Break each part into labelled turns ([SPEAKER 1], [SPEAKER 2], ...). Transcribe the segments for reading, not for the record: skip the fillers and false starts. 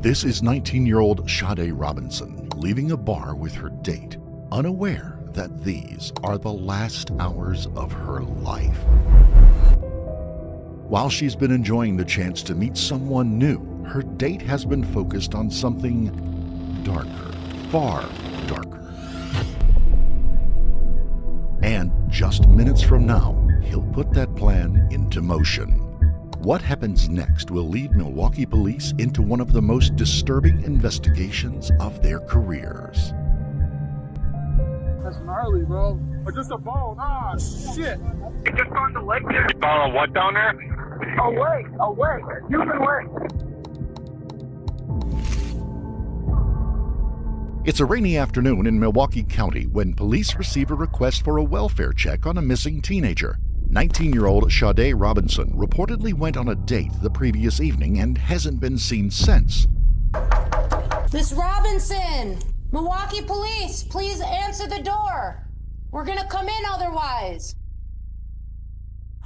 [SPEAKER 1] This is 19-year-old Sade Robinson leaving a bar with her date, unaware that these are the last hours of her life. While she's been enjoying the chance to meet someone new, her date has been focused on something darker, far darker. And just minutes from now, he'll put that plan into motion. What happens next will lead Milwaukee police into one of the most disturbing investigations of their careers.
[SPEAKER 2] That's gnarly, bro. Or just a bone. Ah, shit.
[SPEAKER 3] It just on the lake there.
[SPEAKER 4] You found a what down there?
[SPEAKER 3] A lake. Human lake.
[SPEAKER 1] It's a rainy afternoon in Milwaukee County when police receive a request for a welfare check on a missing teenager. 19-year-old Sade Robinson reportedly went on a date the previous evening and hasn't been seen since.
[SPEAKER 5] Miss Robinson! Milwaukee police, please answer the door. We're gonna come in otherwise.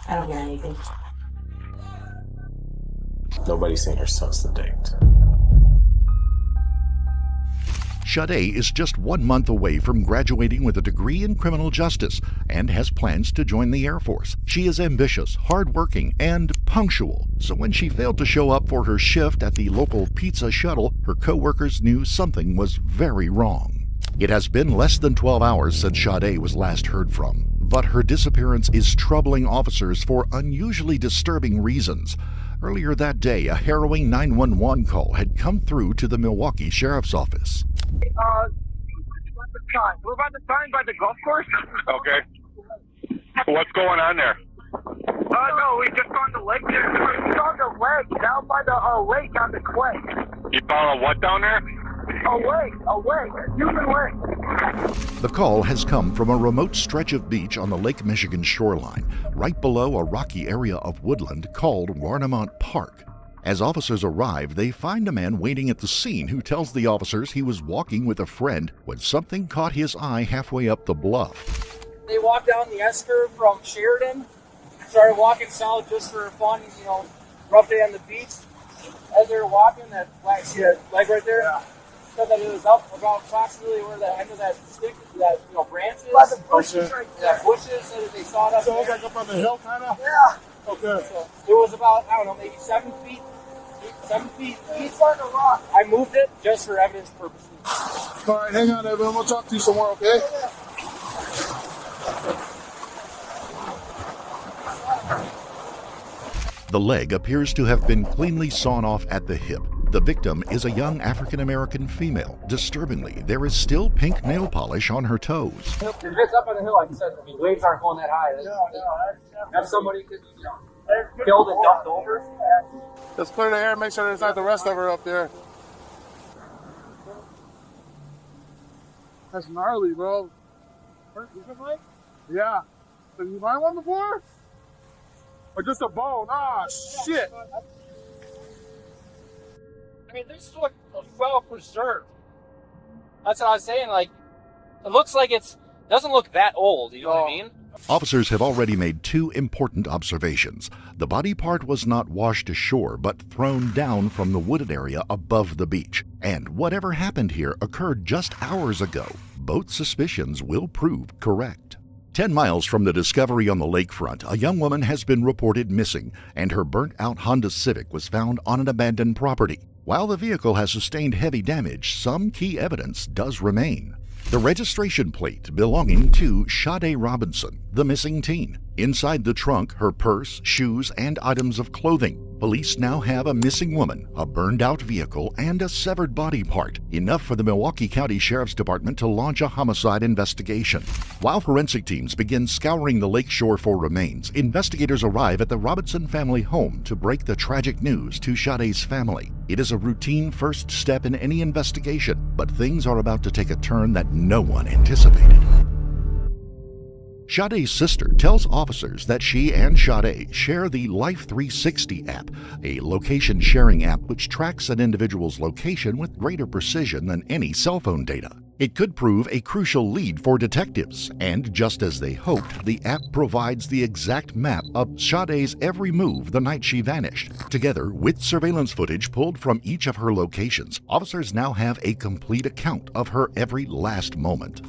[SPEAKER 5] I don't hear anything.
[SPEAKER 6] Nobody's seen her since the date.
[SPEAKER 1] Sade is just 1 month away from graduating with a degree in criminal justice and has plans to join the Air Force. She is ambitious, hardworking, and punctual. So when she failed to show up for her shift at the local pizza shuttle, her co-workers knew something was very wrong. It has been less than 12 hours since Sade was last heard from, but her disappearance is troubling officers for unusually disturbing reasons. Earlier that day, a harrowing 911 call had come through to the Milwaukee Sheriff's Office.
[SPEAKER 3] We're about to sign by the golf course.
[SPEAKER 4] Okay. What's going on there?
[SPEAKER 3] No, we just on the lake there. It's on the lake, down by the lake on the clay.
[SPEAKER 4] You found a what down there?
[SPEAKER 3] A lake. Human lake.
[SPEAKER 1] The call has come from a remote stretch of beach on the Lake Michigan shoreline, right below a rocky area of woodland called Warnemont Park. As officers arrive, they find a man waiting at the scene who tells the officers he was walking with a friend when something caught his eye halfway up the bluff.
[SPEAKER 7] They walked down the S-curve from Sheridan, started walking south just for fun, rough day on the beach. As they were walking, that leg right there, said that it was up about approximately where the end of that stick, that branches.
[SPEAKER 3] By the bushes right there.
[SPEAKER 7] Yeah, bushes, so that they saw it up
[SPEAKER 2] So
[SPEAKER 7] there.
[SPEAKER 2] it's like up on the hill, kind of?
[SPEAKER 3] Yeah.
[SPEAKER 2] Okay.
[SPEAKER 7] So it was about, maybe 7 feet each.
[SPEAKER 3] It's on the rock.
[SPEAKER 7] I moved it just for evidence purposes.
[SPEAKER 2] All right, hang on, Evan. We'll talk to you some more, okay?
[SPEAKER 1] The leg appears to have been cleanly sawn off at the hip. The victim is a young African-American female. Disturbingly, there is still pink nail polish on her toes.
[SPEAKER 7] If it's up on the hill, like I said, waves aren't going that high. If somebody could, killed and dumped over.
[SPEAKER 2] Let's clear the air, make sure there's not the rest of her up there. That's gnarly, bro. Yeah. Have you found one before? Or just a bone? Ah, shit.
[SPEAKER 7] I mean, this look well preserved. That's what I was saying. Like, it looks like doesn't look that old. You know what I mean?
[SPEAKER 1] Officers have already made 2 important observations. The body part was not washed ashore, but thrown down from the wooded area above the beach. And whatever happened here occurred just hours ago. Both suspicions will prove correct. 10 miles from the discovery on the lakefront, a young woman has been reported missing, and her burnt-out Honda Civic was found on an abandoned property. While the vehicle has sustained heavy damage, some key evidence does remain. The registration plate belonging to Sade Robinson, the missing teen. Inside the trunk, her purse, shoes, and items of clothing. Police now have a missing woman, a burned-out vehicle, and a severed body part, enough for the Milwaukee County Sheriff's Department to launch a homicide investigation. While forensic teams begin scouring the lakeshore for remains, investigators arrive at the Robinson family home to break the tragic news to Sade's family. It is a routine first step in any investigation, but things are about to take a turn that no one anticipated. Sade's sister tells officers that she and Sade share the Life 360 app, a location-sharing app which tracks an individual's location with greater precision than any cell phone data. It could prove a crucial lead for detectives, and just as they hoped, the app provides the exact map of Sade's every move the night she vanished. Together with surveillance footage pulled from each of her locations, officers now have a complete account of her every last moment.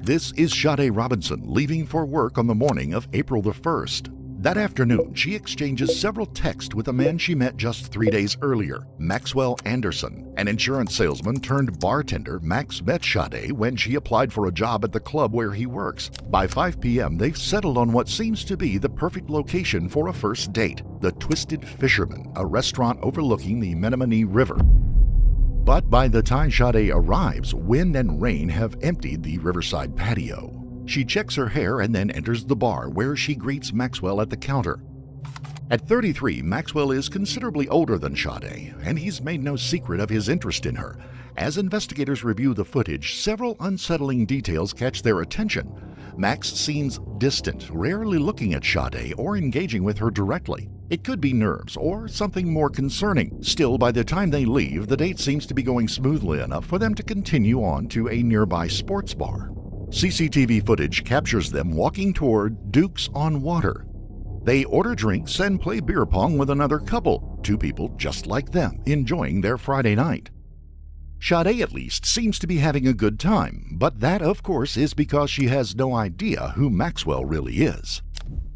[SPEAKER 1] This is Sade Robinson leaving for work on the morning of April the 1st. That afternoon, she exchanges several texts with a man she met just 3 days earlier, Maxwell Anderson, an insurance salesman turned bartender. Max met Sade when she applied for a job at the club where he works. By 5 p.m., they've settled on what seems to be the perfect location for a first date, the Twisted Fisherman, a restaurant overlooking the Menominee River. But by the time Sade arrives, wind and rain have emptied the riverside patio. She checks her hair and then enters the bar, where she greets Maxwell at the counter. At 33, Maxwell is considerably older than Sade, and he's made no secret of his interest in her. As investigators review the footage, several unsettling details catch their attention. Max seems distant, rarely looking at Sade or engaging with her directly. It could be nerves or something more concerning. Still, by the time they leave, the date seems to be going smoothly enough for them to continue on to a nearby sports bar. CCTV footage captures them walking toward Duke's on Water. They order drinks and play beer pong with another couple, two people just like them, enjoying their Friday night. Sade, at least, seems to be having a good time, but that, of course, is because she has no idea who Maxwell really is.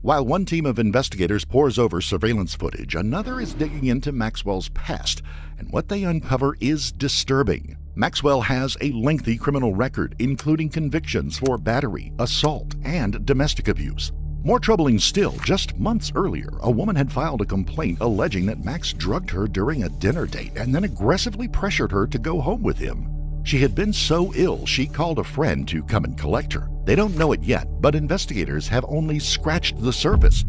[SPEAKER 1] While one team of investigators pores over surveillance footage, another is digging into Maxwell's past, and what they uncover is disturbing. Maxwell has a lengthy criminal record, including convictions for battery, assault, and domestic abuse. More troubling still, just months earlier, a woman had filed a complaint alleging that Max drugged her during a dinner date and then aggressively pressured her to go home with him. She had been so ill, she called a friend to come and collect her. They don't know it yet, but investigators have only scratched the surface.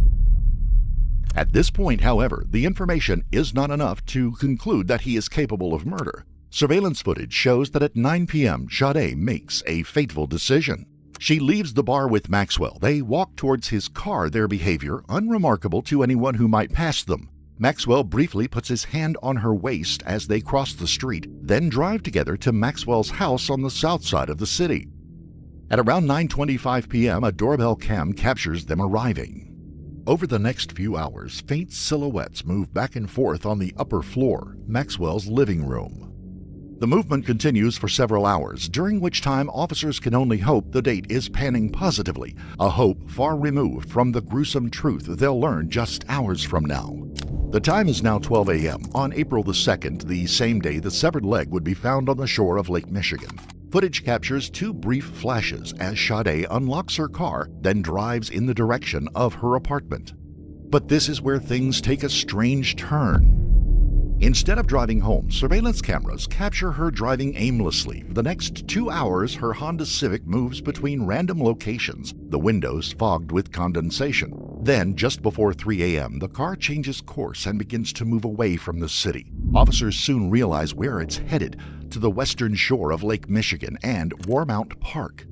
[SPEAKER 1] At this point, however, the information is not enough to conclude that he is capable of murder. Surveillance footage shows that at 9 p.m., Sade makes a fateful decision. She leaves the bar with Maxwell. They walk towards his car, their behavior unremarkable to anyone who might pass them. Maxwell briefly puts his hand on her waist as they cross the street, then drive together to Maxwell's house on the south side of the city. At around 9:25 p.m., a doorbell cam captures them arriving. Over the next few hours, faint silhouettes move back and forth on the upper floor, Maxwell's living room. The movement continues for several hours, during which time officers can only hope the date is panning positively, a hope far removed from the gruesome truth they'll learn just hours from now. The time is now 12 a.m. on April the 2nd, the same day the severed leg would be found on the shore of Lake Michigan. Footage captures two brief flashes as Sade unlocks her car, then drives in the direction of her apartment. But this is where things take a strange turn. Instead of driving home, surveillance cameras capture her driving aimlessly. The next 2 hours, her Honda Civic moves between random locations, the windows fogged with condensation. Then, just before 3 a.m., the car changes course and begins to move away from the city. Officers soon realize where it's headed, to the western shore of Lake Michigan and Warmount Park.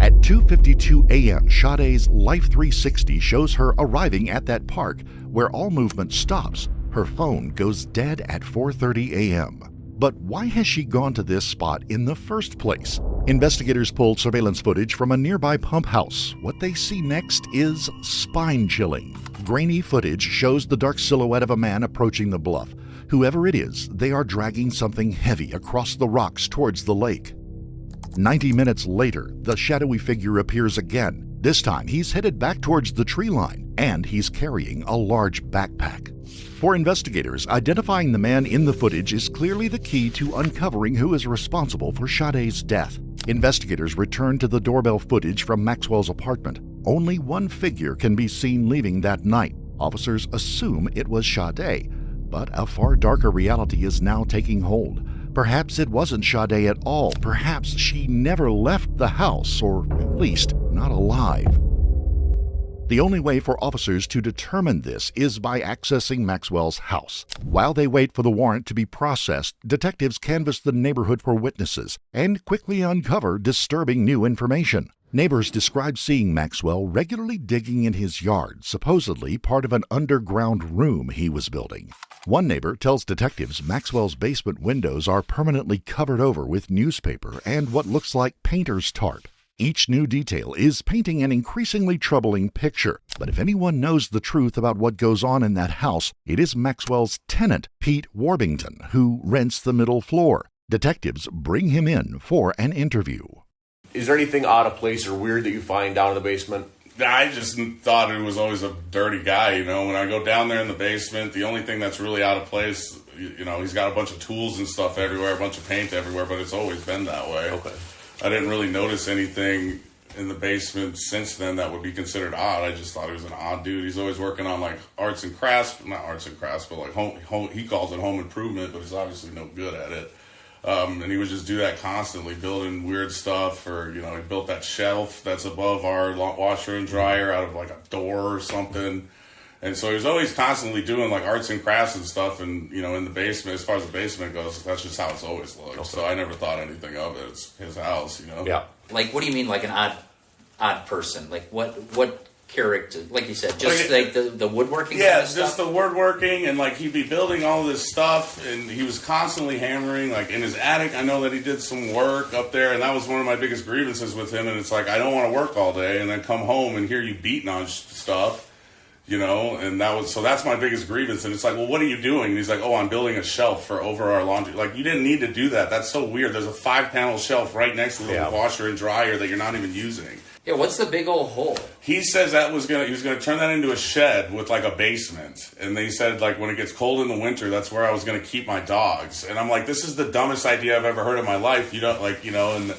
[SPEAKER 1] At 2:52 a.m., Sade's Life 360 shows her arriving at that park, where all movement stops. Her phone goes dead at 4:30 a.m. But why has she gone to this spot in the first place? Investigators pulled surveillance footage from a nearby pump house. What they see next is spine-chilling. Grainy footage shows the dark silhouette of a man approaching the bluff. Whoever it is, they are dragging something heavy across the rocks towards the lake. 90 minutes later, the shadowy figure appears again. This time, he's headed back towards the tree line, and he's carrying a large backpack. For investigators, identifying the man in the footage is clearly the key to uncovering who is responsible for Sade's death. Investigators return to the doorbell footage from Maxwell's apartment. Only one figure can be seen leaving that night. Officers assume it was Sade, but a far darker reality is now taking hold. Perhaps it wasn't Sade at all. Perhaps she never left the house, or at least not alive. The only way for officers to determine this is by accessing Maxwell's house. While they wait for the warrant to be processed, detectives canvass the neighborhood for witnesses and quickly uncover disturbing new information. Neighbors describe seeing Maxwell regularly digging in his yard, supposedly part of an underground room he was building. One neighbor tells detectives Maxwell's basement windows are permanently covered over with newspaper and what looks like painter's tarp. Each new detail is painting an increasingly troubling picture, but if anyone knows the truth about what goes on in that house, it is Maxwell's tenant, Pete Warbington, who rents the middle floor. Detectives bring him in for an interview.
[SPEAKER 8] Is there anything out of place or weird that you find down in the basement?
[SPEAKER 9] I just thought he was always a dirty guy, you know. When I go down there in the basement, the only thing that's really out of place, you know, he's got a bunch of tools and stuff everywhere, a bunch of paint everywhere, but it's always been that way.
[SPEAKER 8] Okay.
[SPEAKER 9] I didn't really notice anything in the basement since then that would be considered odd. I just thought he was an odd dude. He's always working on like arts and crafts, not arts and crafts, but like home he calls it home improvement, but he's obviously no good at it. And he would just do that constantly, building weird stuff, or, you know, he built that shelf that's above our washer and dryer out of like a door or something. And so he was always constantly doing like arts and crafts and stuff, and, you know, in the basement, as far as the basement goes, that's just how it's always looked. Okay. So I never thought anything of it. It's his house, you know?
[SPEAKER 8] Yeah.
[SPEAKER 10] Like, what do you mean, like an odd person? Like, what character? Like you said, just like the woodworking.
[SPEAKER 9] Yeah,
[SPEAKER 10] kind of
[SPEAKER 9] just
[SPEAKER 10] stuff?
[SPEAKER 9] the woodworking, and like he'd be building all this stuff, and he was constantly hammering. Like in his attic, I know that he did some work up there, and that was one of my biggest grievances with him. And it's like, I don't want to work all day and then come home and hear you beating on stuff, you know. And that's my biggest grievance. And it's like, well, what are you doing? And he's like, oh, I'm building a shelf for over our laundry. Like, you didn't need to do that. That's so weird. There's a 5-panel shelf right next to the washer and dryer that you're not even using.
[SPEAKER 10] Yeah, what's the big old hole?
[SPEAKER 9] He says he was gonna turn that into a shed with like a basement, and they said like when it gets cold in the winter, that's where I was gonna keep my dogs. And I'm like, this is the dumbest idea I've ever heard in my life. You don't like, you know. And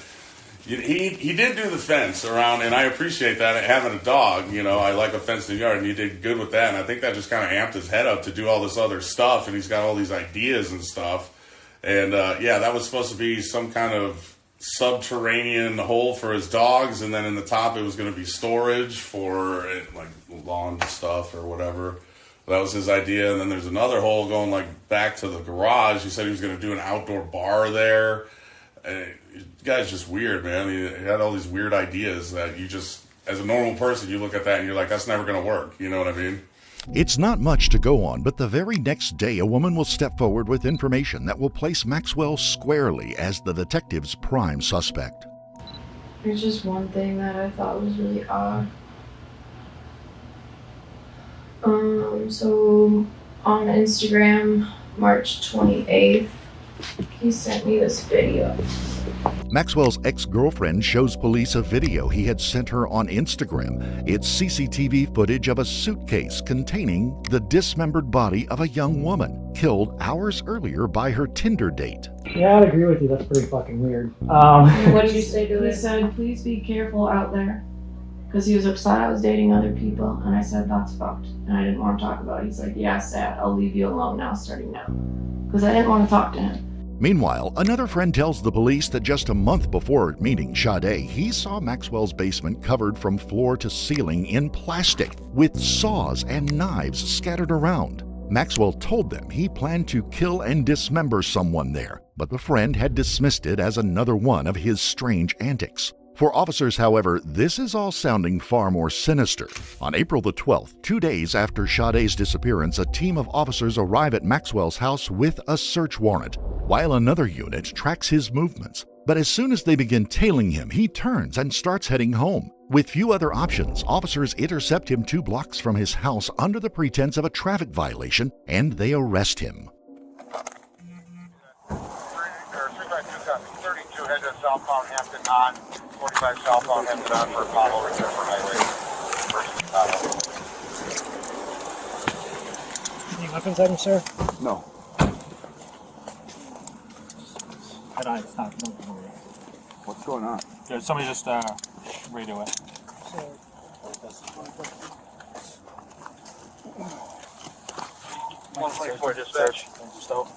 [SPEAKER 9] he did do the fence around, and I appreciate that. Having a dog, you know, I like a fenced in yard, and he did good with that. And I think that just kind of amped his head up to do all this other stuff, and he's got all these ideas and stuff. And that was supposed to be some kind of subterranean hole for his dogs, and then in the top it was going to be storage for like lawn stuff or whatever. That was his idea. And then there's another hole going like back to the garage. He said he was going to do an outdoor bar there. And the guy's just weird, man. He had all these weird ideas that you just, as a normal person, you look at that and you're like, that's never going to work. You know what I mean?
[SPEAKER 1] It's not much to go on, but the very next day, a woman will step forward with information that will place Maxwell squarely as the detective's prime suspect.
[SPEAKER 11] There's just one thing that I thought was really odd. So on Instagram, March 28th, he sent me this video.
[SPEAKER 1] Maxwell's ex-girlfriend shows police a video he had sent her on Instagram. It's CCTV footage of a suitcase containing the dismembered body of a young woman killed hours earlier by her Tinder date.
[SPEAKER 7] Yeah, I'd agree with you. That's pretty fucking weird.
[SPEAKER 11] What did you say to it? He said, please be careful out there. Because he was upset I was dating other people. And I said, that's fucked. And I didn't want to talk about it. He's like, yeah, sad. I'll leave you alone now, starting now. Because I didn't want to talk to him.
[SPEAKER 1] Meanwhile, another friend tells the police that just a month before meeting Sade, he saw Maxwell's basement covered from floor to ceiling in plastic, with saws and knives scattered around. Maxwell told them he planned to kill and dismember someone there, but the friend had dismissed it as another one of his strange antics. For officers, however, this is all sounding far more sinister. On April the 12th, 2 days after Sade's disappearance, a team of officers arrive at Maxwell's house with a search warrant, while another unit tracks his movements. But as soon as they begin tailing him, he turns and starts heading home. With few other options, officers intercept him 2 blocks from his house under the pretense of a traffic violation, and they arrest him.
[SPEAKER 2] 32 head to southbound Hampton on, 45 southbound Hampton on for Apollo, return for highway.
[SPEAKER 7] Any weapons on you, sir?
[SPEAKER 2] No. What's going on?
[SPEAKER 7] Yeah, somebody just radio it.
[SPEAKER 2] 124 dispatch.
[SPEAKER 7] Stop.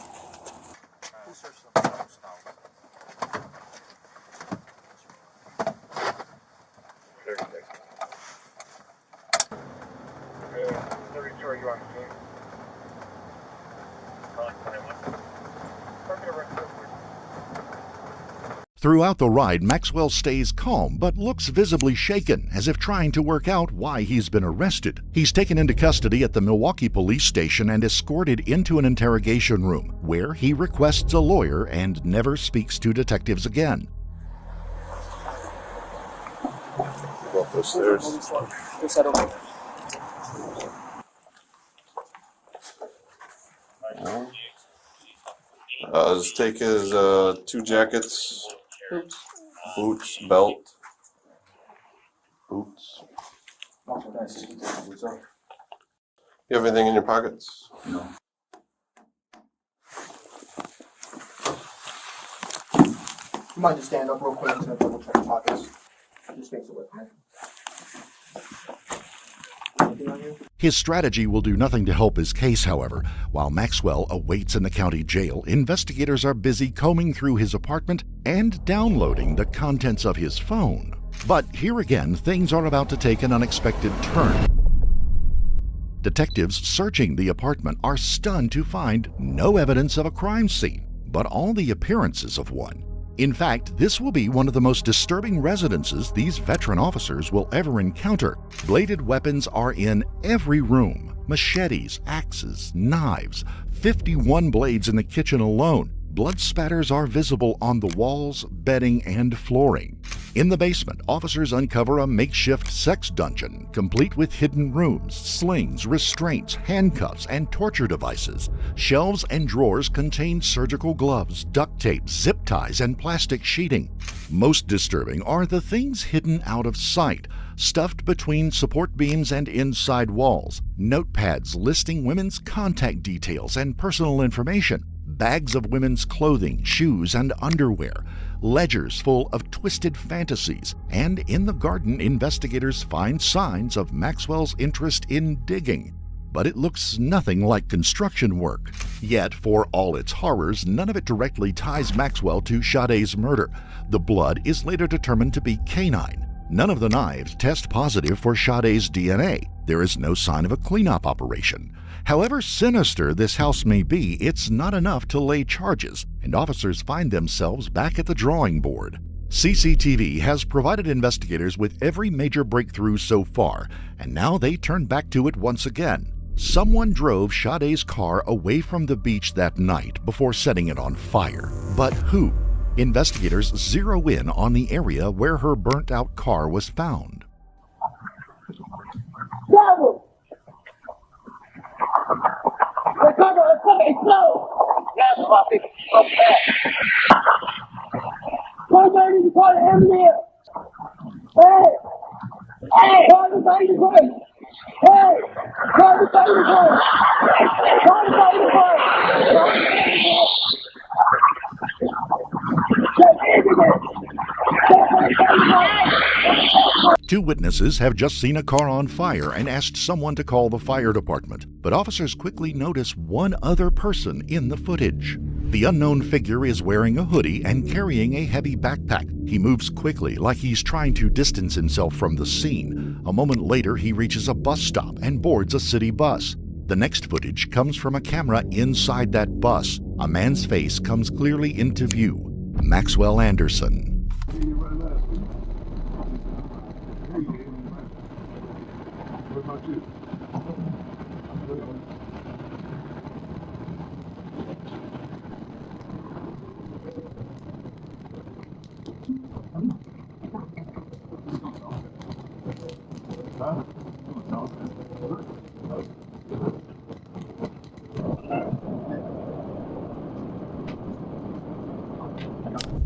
[SPEAKER 1] Throughout the ride, Maxwell stays calm but looks visibly shaken, as if trying to work out why he's been arrested. He's taken into custody at the Milwaukee police station and escorted into an interrogation room, where he requests a lawyer and never speaks to detectives again.
[SPEAKER 2] Go up those stairs. Just take his 2 jackets, boots, belt, boots. You have anything in your pockets?
[SPEAKER 12] No.
[SPEAKER 7] You might just stand up real quick and double check the pockets. Just makes it look nice.
[SPEAKER 1] His strategy will do nothing to help his case, however. While Maxwell awaits in the county jail, investigators are busy combing through his apartment and downloading the contents of his phone. But here again, things are about to take an unexpected turn. Detectives searching the apartment are stunned to find no evidence of a crime scene, but all the appearances of one. In fact, this will be one of the most disturbing residences these veteran officers will ever encounter. Bladed weapons are in every room. Machetes, axes, knives, 51 blades in the kitchen alone. Blood spatters are visible on the walls, bedding, and flooring. In the basement, officers uncover a makeshift sex dungeon, complete with hidden rooms, slings, restraints, handcuffs, and torture devices. Shelves and drawers contain surgical gloves, duct tape, zip ties, and plastic sheeting. Most disturbing are the things hidden out of sight, stuffed between support beams and inside walls. Notepads listing women's contact details and personal information. Bags of women's clothing, shoes, and underwear, ledgers full of twisted fantasies, and in the garden, investigators find signs of Maxwell's interest in digging. But it looks nothing like construction work. Yet, for all its horrors, none of it directly ties Maxwell to Sade's murder. The blood is later determined to be canine. None of the knives test positive for Sade's DNA. There is no sign of a cleanup operation. However sinister this house may be, it's not enough to lay charges, and officers find themselves back at the drawing board. CCTV has provided investigators with every major breakthrough so far, and now they turn back to it once again. Someone drove Sade's car away from the beach that night before setting it on fire. But who? Investigators zero in on the area where her burnt-out car was found.
[SPEAKER 3] Go! Let's go! Yes, Poppy. Come on, you call the ambulance. Hey! Call the fire department. Hey! Call the fire department. Call the fire department.
[SPEAKER 1] Two witnesses have just seen a car on fire and asked someone to call the fire department, but officers quickly notice one other person in the footage. The unknown figure is wearing a hoodie and carrying a heavy backpack. He moves quickly, like he's trying to distance himself from the scene. A moment later, he reaches a bus stop and boards a city bus. The next footage comes from a camera inside that bus. A man's face comes clearly into view. Maxwell Anderson.
[SPEAKER 2] What about you?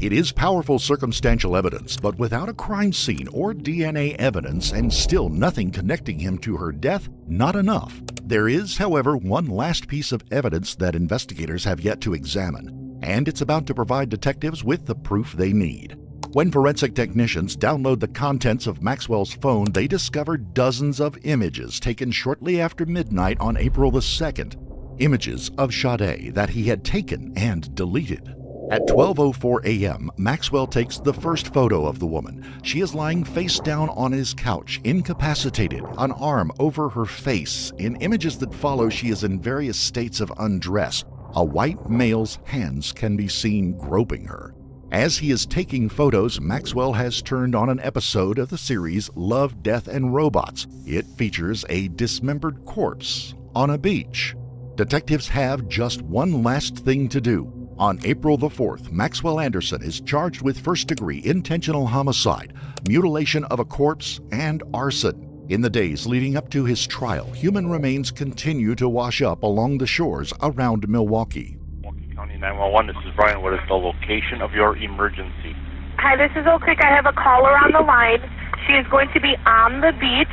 [SPEAKER 1] It is powerful circumstantial evidence, but without a crime scene or DNA evidence and still nothing connecting him to her death, not enough. There is, however, one last piece of evidence that investigators have yet to examine, and it's about to provide detectives with the proof they need. When forensic technicians download the contents of Maxwell's phone, they discover dozens of images taken shortly after midnight on April the 2nd. Images of Sade that he had taken and deleted. At 12:04 a.m., Maxwell takes the first photo of the woman. She is lying face down on his couch, incapacitated, an arm over her face. In images that follow, she is in various states of undress. A white male's hands can be seen groping her. As he is taking photos, Maxwell has turned on an episode of the series Love, Death, and Robots. It features a dismembered corpse on a beach. Detectives have just one last thing to do. On April the 4th, Maxwell Anderson is charged with first-degree intentional homicide, mutilation of a corpse, and arson. In the days leading up to his trial, human remains continue to wash up along the shores around Milwaukee.
[SPEAKER 4] Milwaukee County 911, this is Brian. What is the location of your emergency?
[SPEAKER 12] Hi, this is Oak Creek. I have a caller on the line. She is going to be on the beach.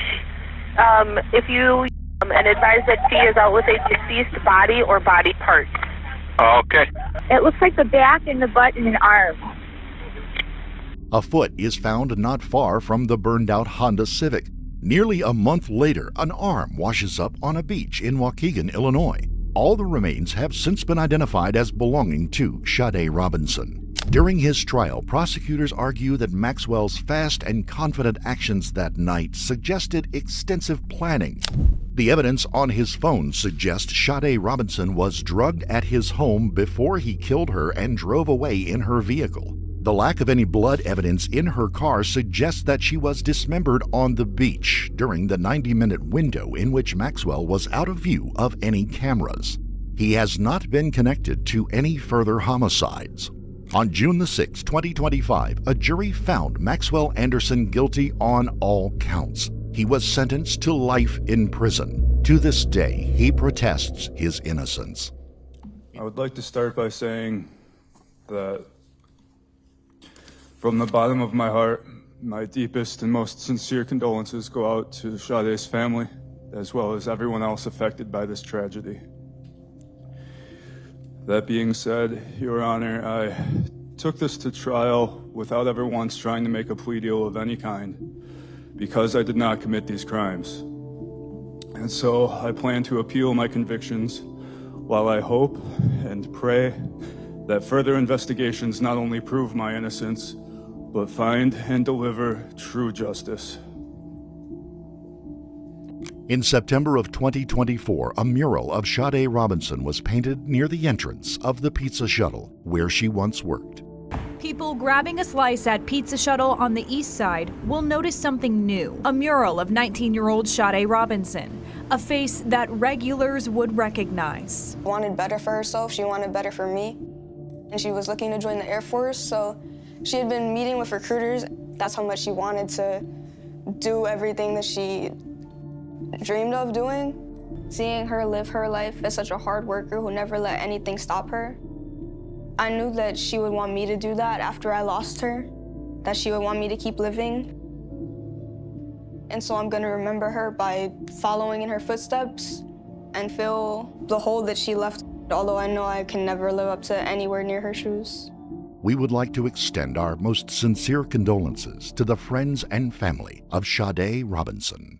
[SPEAKER 12] If you and advise that she is out with a deceased body or body part.
[SPEAKER 4] Okay.
[SPEAKER 12] It looks like the back and the butt and an arm.
[SPEAKER 1] A foot is found not far from the burned-out Honda Civic. Nearly a month later, an arm washes up on a beach in Waukegan, Illinois. All the remains have since been identified as belonging to Sade Robinson. During his trial, prosecutors argue that Maxwell's fast and confident actions that night suggested extensive planning. The evidence on his phone suggests Sade Robinson was drugged at his home before he killed her and drove away in her vehicle. The lack of any blood evidence in her car suggests that she was dismembered on the beach during the 90-minute window in which Maxwell was out of view of any cameras. He has not been connected to any further homicides. On June the 6th, 2025, a jury found Maxwell Anderson guilty on all counts. He was sentenced to life in prison. To this day, he protests his innocence.
[SPEAKER 13] I would like to start by saying that from the bottom of my heart, my deepest and most sincere condolences go out to Sade's family, as well as everyone else affected by this tragedy. That being said, Your Honor, I took this to trial without ever once trying to make a plea deal of any kind, because I did not commit these crimes. And so I plan to appeal my convictions while I hope and pray that further investigations not only prove my innocence, but find and deliver true justice.
[SPEAKER 1] In September of 2024, a mural of Sade Robinson was painted near the entrance of the Pizza Shuttle, where she once worked.
[SPEAKER 14] People grabbing a slice at Pizza Shuttle on the east side will notice something new. A mural of 19-year-old Sade Robinson, a face that regulars would recognize.
[SPEAKER 15] She wanted better for herself, she wanted better for me, and she was looking to join the Air Force, so she had been meeting with recruiters. That's how much she wanted to do everything that she dreamed of doing. Seeing her live her life as such a hard worker who never let anything stop her, I knew that she would want me to do that after I lost her, that she would want me to keep living. And so I'm gonna remember her by following in her footsteps and fill the hole that she left, although I know I can never live up to anywhere near her shoes.
[SPEAKER 1] We would like to extend our most sincere condolences to the friends and family of Sade Robinson.